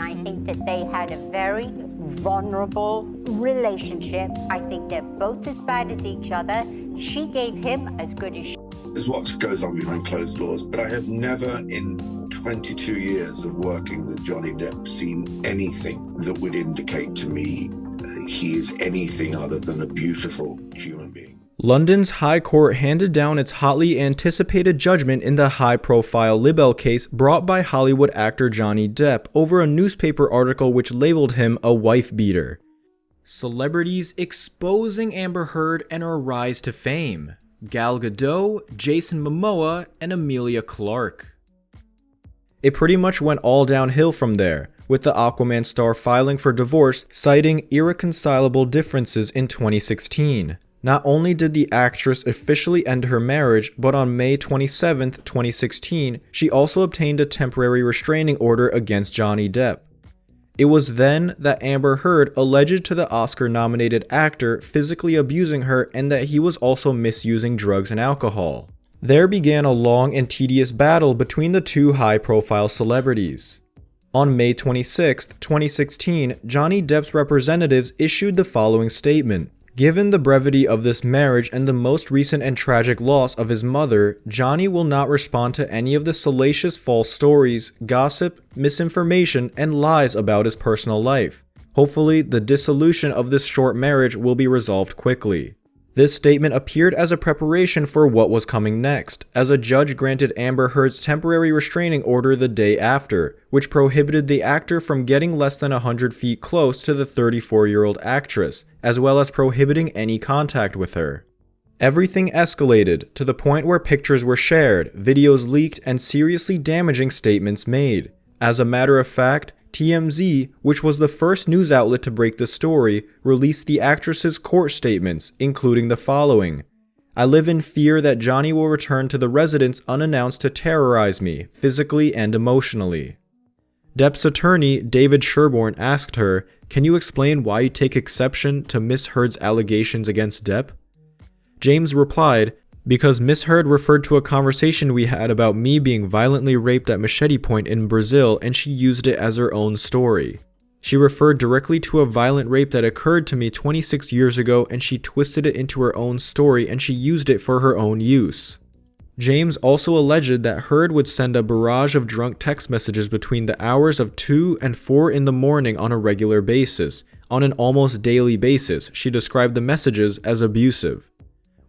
I think that they had a very vulnerable relationship. I think they're both as bad as each other. She gave him as good as she. Is what goes on behind closed doors, but I have never in 22 years of working with Johnny Depp seen anything that would indicate to me he is anything other than a beautiful human being. London's High Court handed down its hotly anticipated judgment in the high-profile libel case brought by Hollywood actor Johnny Depp over a newspaper article which labeled him a wife-beater. Celebrities exposing Amber Heard and her rise to fame. Gal Gadot, Jason Momoa, and Emilia Clarke. It pretty much went all downhill from there, with the Aquaman star filing for divorce, citing irreconcilable differences in 2016. Not only did the actress officially end her marriage, but on May 27, 2016, she also obtained a temporary restraining order against Johnny Depp. It was then that Amber Heard alleged to the Oscar-nominated actor physically abusing her and that he was also misusing drugs and alcohol. There began a long and tedious battle between the two high-profile celebrities. On May 26, 2016, Johnny Depp's representatives issued the following statement. Given the brevity of this marriage and the most recent and tragic loss of his mother, Johnny will not respond to any of the salacious false stories, gossip, misinformation, and lies about his personal life. Hopefully, the dissolution of this short marriage will be resolved quickly. This statement appeared as a preparation for what was coming next, as a judge granted Amber Heard's temporary restraining order the day after, which prohibited the actor from getting less than 100 feet close to the 34-year-old actress, as well as prohibiting any contact with her. Everything escalated to the point where pictures were shared, videos leaked, and seriously damaging statements made. As a matter of fact, TMZ, which was the first news outlet to break the story, released the actress's court statements, including the following. I live in fear that Johnny will return to the residence unannounced to terrorize me, physically and emotionally. Depp's attorney, David Sherborne, asked her, "Can you explain why you take exception to Miss Heard's allegations against Depp?" James replied, "Because Miss Heard referred to a conversation we had about me being violently raped at Machete Point in Brazil and she used it as her own story. She referred directly to a violent rape that occurred to me 26 years ago and she twisted it into her own story and she used it for her own use." James also alleged that Heard would send a barrage of drunk text messages between the hours of 2 and 4 in the morning on a regular basis. On an almost daily basis, she described the messages as abusive.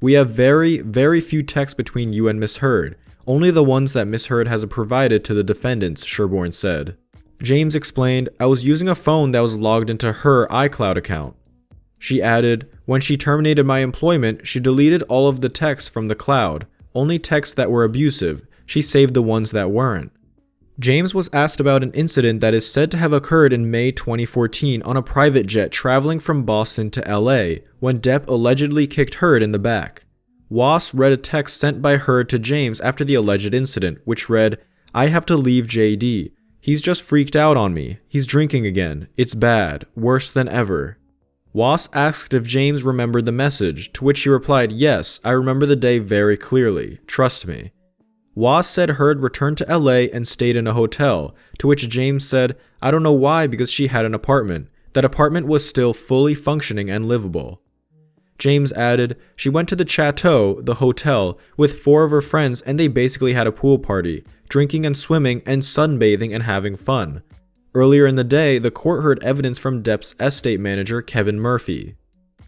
"We have very, very few texts between you and Miss Heard, only the ones that Miss Heard has provided to the defendants," Sherborne said. James explained, "I was using a phone that was logged into her iCloud account." She added, "When she terminated my employment, she deleted all of the texts from the cloud. Only texts that were abusive. She saved the ones that weren't." James was asked about an incident that is said to have occurred in May 2014 on a private jet traveling from Boston to LA, when Depp allegedly kicked Heard in the back. Wass read a text sent by Heard to James after the alleged incident, which read, "I have to leave JD. He's just freaked out on me. He's drinking again. It's bad. Worse than ever." Wass asked if James remembered the message, to which he replied, "Yes, I remember the day very clearly. Trust me." Wass said Heard returned to LA and stayed in a hotel, to which James said, "I don't know why, because she had an apartment. That apartment was still fully functioning and livable." James added, "She went to the Chateau, the hotel, with 4 of her friends and they basically had a pool party, drinking and swimming and sunbathing and having fun." Earlier in the day, the court heard evidence from Depp's estate manager, Kevin Murphy.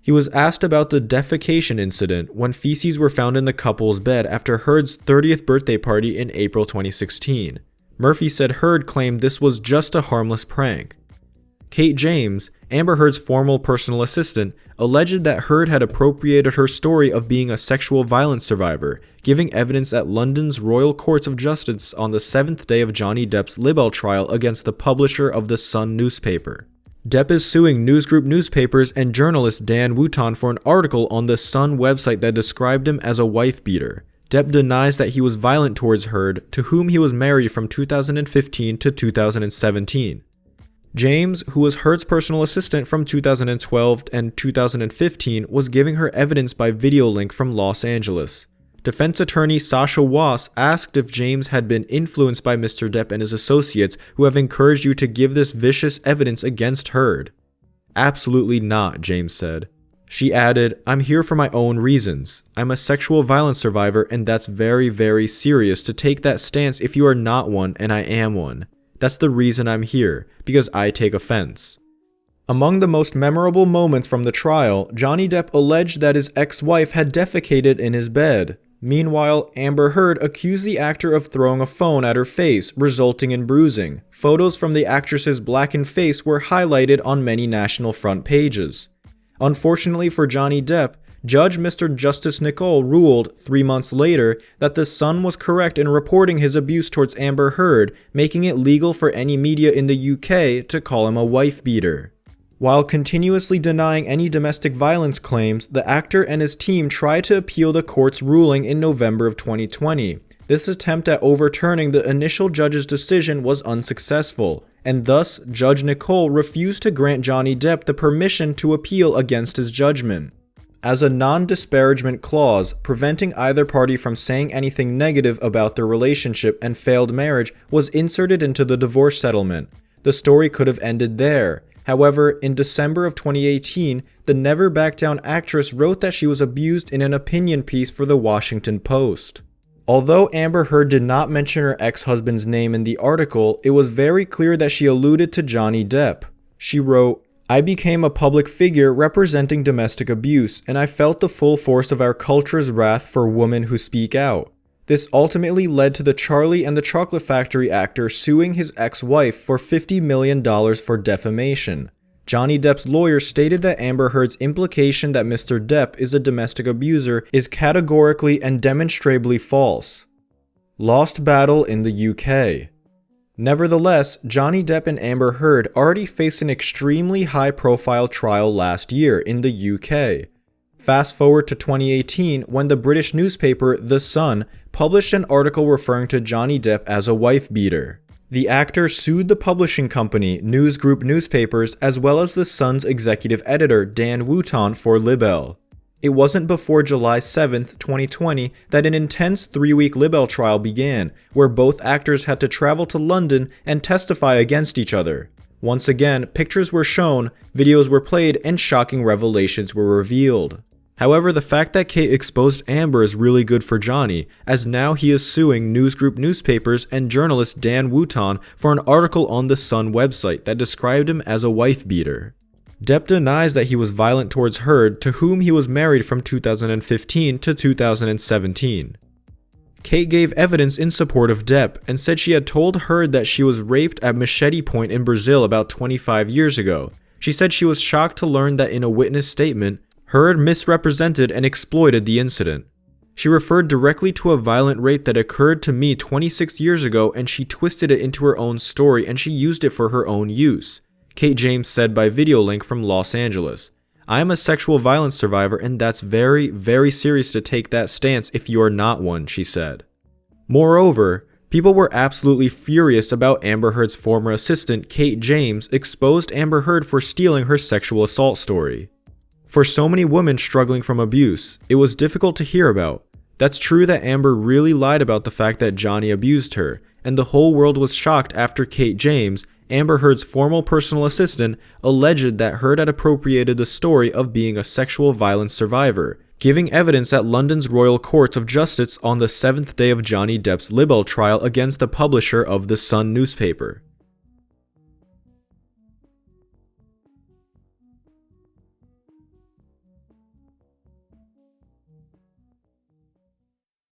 He was asked about the defecation incident when feces were found in the couple's bed after Heard's 30th birthday party in April 2016. Murphy said Heard claimed this was just a harmless prank. Kate James, Amber Heard's former personal assistant, alleged that Heard had appropriated her story of being a sexual violence survivor, giving evidence at London's Royal Courts of Justice on the 7th day of Johnny Depp's libel trial against the publisher of The Sun newspaper. Depp is suing Newsgroup newspapers and journalist Dan Wooton for an article on the Sun website that described him as a wife-beater. Depp denies that he was violent towards Heard, to whom he was married from 2015 to 2017. James, who was Heard's personal assistant from 2012 and 2015, was giving her evidence by video link from Los Angeles. Defense attorney Sasha Wass asked if James had been influenced by Mr. Depp and his associates who have encouraged you to give this vicious evidence against Heard. Absolutely not, James said. She added, I'm here for my own reasons. I'm a sexual violence survivor, and that's very, very serious to take that stance if you are not one and I am one. That's the reason I'm here, because I take offense. Among the most memorable moments from the trial, Johnny Depp alleged that his ex-wife had defecated in his bed. Meanwhile, Amber Heard accused the actor of throwing a phone at her face, resulting in bruising. Photos from the actress's blackened face were highlighted on many national front pages. Unfortunately for Johnny Depp, Judge Mr. Justice Nicole ruled 3 months later that the Sun was correct in reporting his abuse towards Amber Heard, making it legal for any media in the UK to call him a wife-beater. While continuously denying any domestic violence claims, the actor and his team tried to appeal the court's ruling in November of 2020. This attempt at overturning the initial judge's decision was unsuccessful, and thus Judge Nicole refused to grant Johnny Depp the permission to appeal against his judgment. As a non-disparagement clause, preventing either party from saying anything negative about their relationship and failed marriage was inserted into the divorce settlement. The story could have ended there. However, in December of 2018, the Never Back Down actress wrote that she was abused in an opinion piece for the Washington Post. Although Amber Heard did not mention her ex-husband's name in the article, it was very clear that she alluded to Johnny Depp. She wrote, I became a public figure representing domestic abuse, and I felt the full force of our culture's wrath for women who speak out. This ultimately led to the Charlie and the Chocolate Factory actor suing his ex-wife for $50 million for defamation. Johnny Depp's lawyer stated that Amber Heard's implication that Mr. Depp is a domestic abuser is categorically and demonstrably false. Lost battle in the UK. Nevertheless, Johnny Depp and Amber Heard already faced an extremely high-profile trial last year in the UK. Fast forward to 2018 when the British newspaper The Sun published an article referring to Johnny Depp as a wife-beater. The actor sued the publishing company, News Group Newspapers, as well as The Sun's executive editor, Dan Wootton, for libel. It wasn't before July 7, 2020 that an intense 3-week libel trial began, where both actors had to travel to London and testify against each other. Once again, pictures were shown, videos were played, and shocking revelations were revealed. However, the fact that Kate exposed Amber is really good for Johnny, as now he is suing News Group Newspapers and journalist Dan Wootton for an article on the Sun website that described him as a wife-beater. Depp denies that he was violent towards Heard, to whom he was married from 2015 to 2017. Kate gave evidence in support of Depp and said she had told Heard that she was raped at Machete Point in Brazil about 25 years ago. She said she was shocked to learn that in a witness statement, Heard misrepresented and exploited the incident. She referred directly to a violent rape that occurred to me 26 years ago, and she twisted it into her own story and she used it for her own use, Kate James said by video link from Los Angeles. I am a sexual violence survivor, and that's very, very serious to take that stance if you are not one, she said. Moreover, people were absolutely furious about Amber Heard's former assistant, Kate James, exposed Amber Heard for stealing her sexual assault story. For so many women struggling from abuse, it was difficult to hear about. That's true that Amber really lied about the fact that Johnny abused her, and the whole world was shocked after Kate James, Amber Heard's former personal assistant, alleged that Heard had appropriated the story of being a sexual violence survivor, giving evidence at London's Royal Courts of Justice on the 7th day of Johnny Depp's libel trial against the publisher of The Sun newspaper.